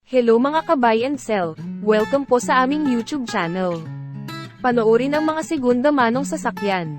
Hello mga ka-buy and sell, welcome po sa aming YouTube channel. Panoorin ang mga segunda manong sasakyan.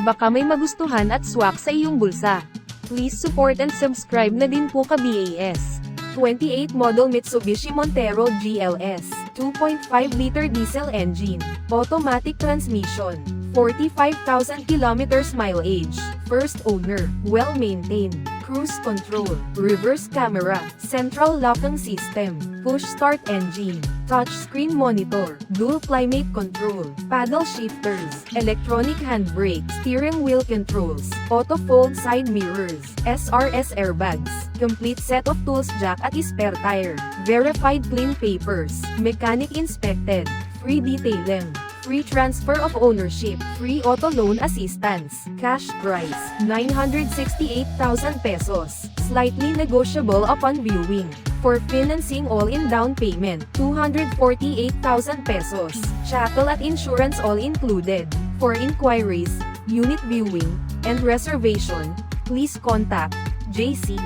Baka may magustuhan at swak sa iyong bulsa. Please support and subscribe na din po ka-BAS. 28 model Mitsubishi Montero GLS, 2.5-liter diesel engine, automatic transmission, 45,000 kilometers mileage, first owner, well-maintained, cruise control, reverse camera, central locking system, push start engine, touchscreen monitor, dual climate control, paddle shifters, electronic handbrake, steering wheel controls, auto fold side mirrors, SRS airbags, complete set of tools jack at spare tire, verified clean papers, mechanic inspected, free detailing, free transfer of ownership, free auto loan assistance, cash price, 968,000 pesos, slightly negotiable upon viewing. For financing all-in down payment, 248,000 pesos, chattel at insurance all included. For inquiries, unit viewing, and reservation, please contact Jayce.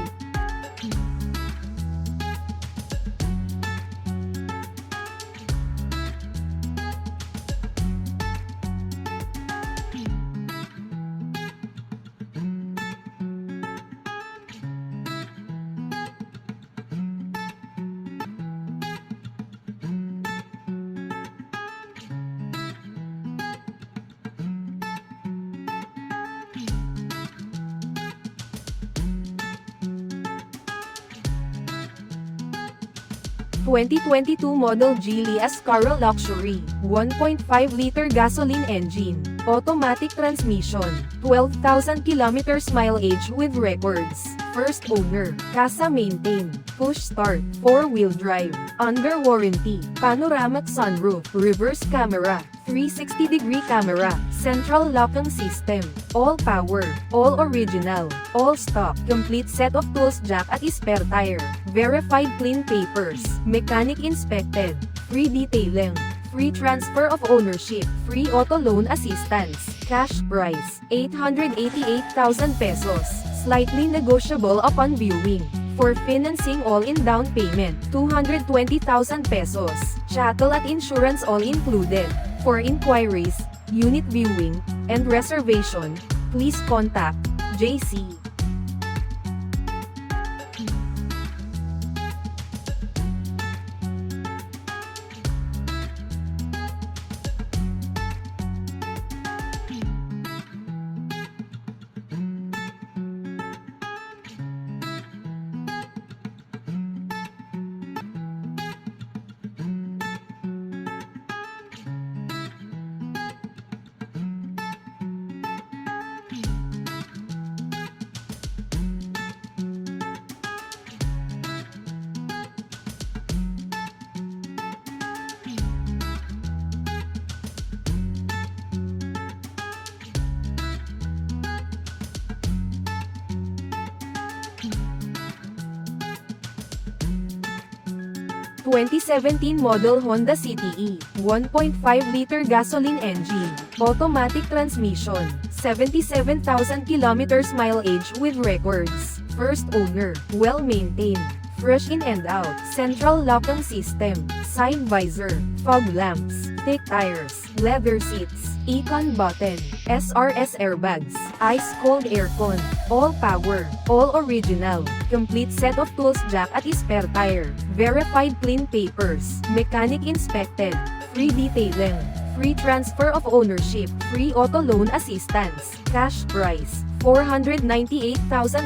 2022 model Geely Azkarra Luxury, 1.5-liter gasoline engine, automatic transmission, 12,000 kilometers mileage with records, first owner, casa maintained, push start, 4-wheel drive, under warranty, panoramic sunroof, reverse camera, 360-degree camera, central locking system, all power, all original, all stock, complete set of tools jack at spare tire, verified clean papers, mechanic inspected, free detailing, free transfer of ownership, free auto loan assistance, cash price, 888,000 pesos, slightly negotiable upon viewing. For financing all-in down payment, 220,000 pesos, chattel at insurance all included. For inquiries, unit viewing, and reservation, please contact Jayce. 2017 model Honda City 1.5-liter gasoline engine, automatic transmission, 77,000 kilometers mileage with records, first owner, well-maintained, fresh in and out, central locking system, side visor, fog lamps, thick tires, leather seats, econ button, SRS airbags, ice-cold aircon, all power, all original, complete set of tools jack at spare tire, verified clean papers, mechanic inspected, free detailing, free transfer of ownership, free auto loan assistance, cash price, 498,000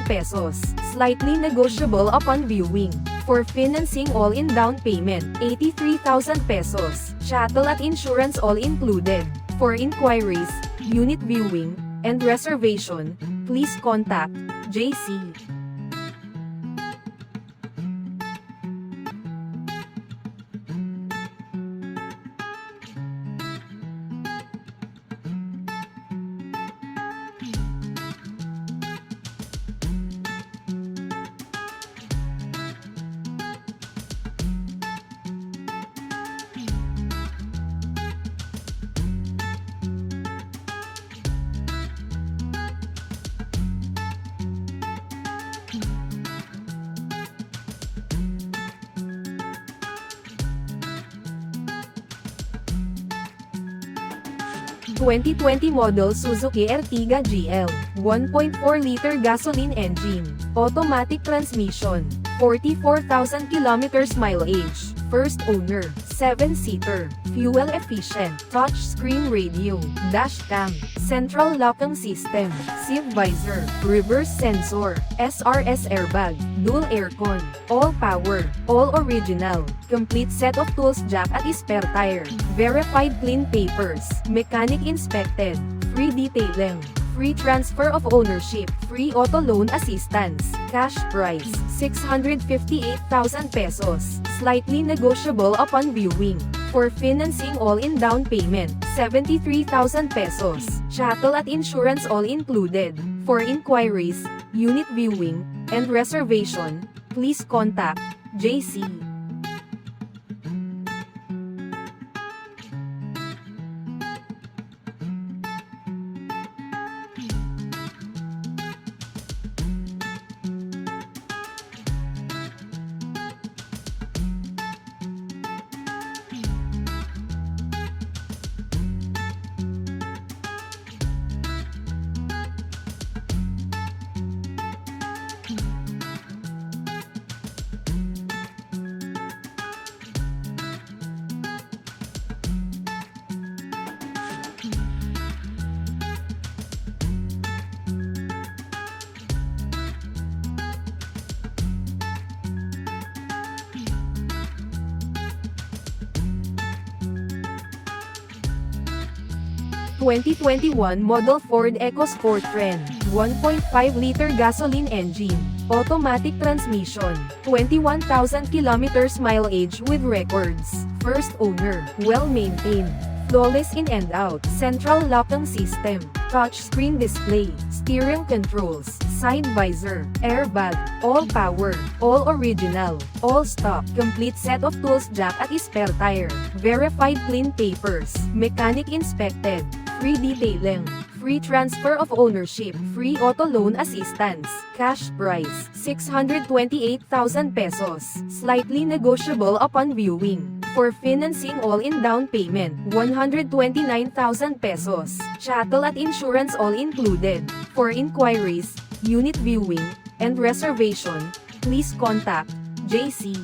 pesos, slightly negotiable upon viewing. For financing all-in down payment, 83,000 pesos, chattel at insurance all included. For inquiries, unit viewing, and reservation, please contact Jayce. 2020 model Suzuki Artiga GL, 1.4-liter gasoline engine, automatic transmission, 44,000 kilometers mileage, first owner, 7-seater, fuel-efficient, touchscreen radio, dashcam, central locking system, seat visor, reverse sensor, SRS airbag, dual aircon, all-power, all-original, complete set of tools jack at spare tire, verified clean papers, mechanic inspected, free detailing, free transfer of ownership, free auto loan assistance, cash price, 658,000 pesos, slightly negotiable upon viewing. For financing all-in down payment, 73,000 pesos, chattel at insurance all included. For inquiries, unit viewing, and reservation, please contact Jayce. 2021 model Ford EcoSport Trend, 1.5-liter gasoline engine, automatic transmission, 21,000 kilometers mileage with records, first owner, well-maintained, flawless in and out, central locking system, touchscreen display, steering controls, side visor, airbag, all power, all original, all stock, complete set of tools jack at spare tire, verified clean papers, mechanic inspected, free detailing, free transfer of ownership, free auto loan assistance, cash price, 628,000 pesos, slightly negotiable upon viewing. For financing all-in down payment, 129,000 pesos, chattel at insurance all included. For inquiries, unit viewing, and reservation, please contact Jayce.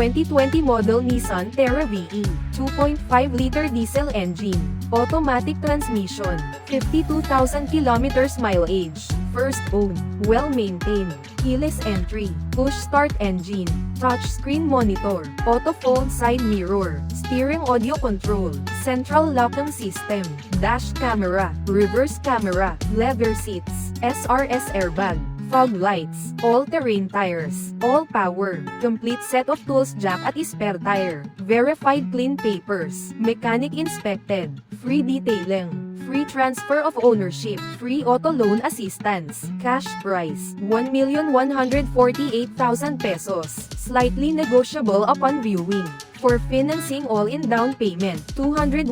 2020 model Nissan TerraVe, 2.5-liter diesel engine, automatic transmission, 52,000 kilometers mileage, first owned, well-maintained, keyless entry, push-start engine, touchscreen monitor, auto-fold side mirror, steering audio control, central locking system, dash camera, reverse camera, leather seats, SRS airbag, fog lights, all-terrain tires, all-power, complete set of tools jack at spare tire, verified clean papers, mechanic inspected, free detailing, free transfer of ownership, free auto loan assistance, cash price, 1,148,000 pesos, slightly negotiable upon viewing. For financing all-in down payment, 201,000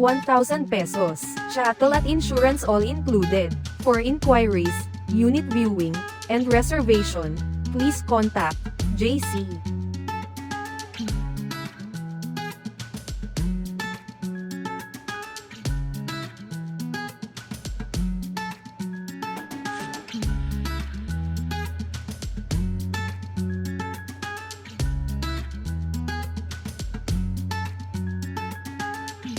pesos, chattel at insurance all included. For inquiries, unit viewing, and reservation, please contact Jayce.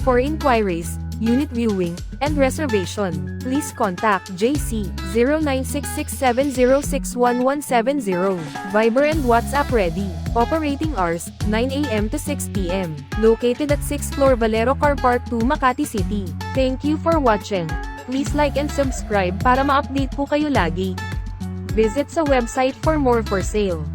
For inquiries, unit viewing, and reservation, please contact Jayce, 096670611170. Viber and WhatsApp ready. Operating hours, 9 a.m. to 6 p.m. Located at 6th floor Valero Car Park 2 Makati City. Thank you for watching. Please like and subscribe para ma-update po kayo lagi. Visit sa website for more for sale.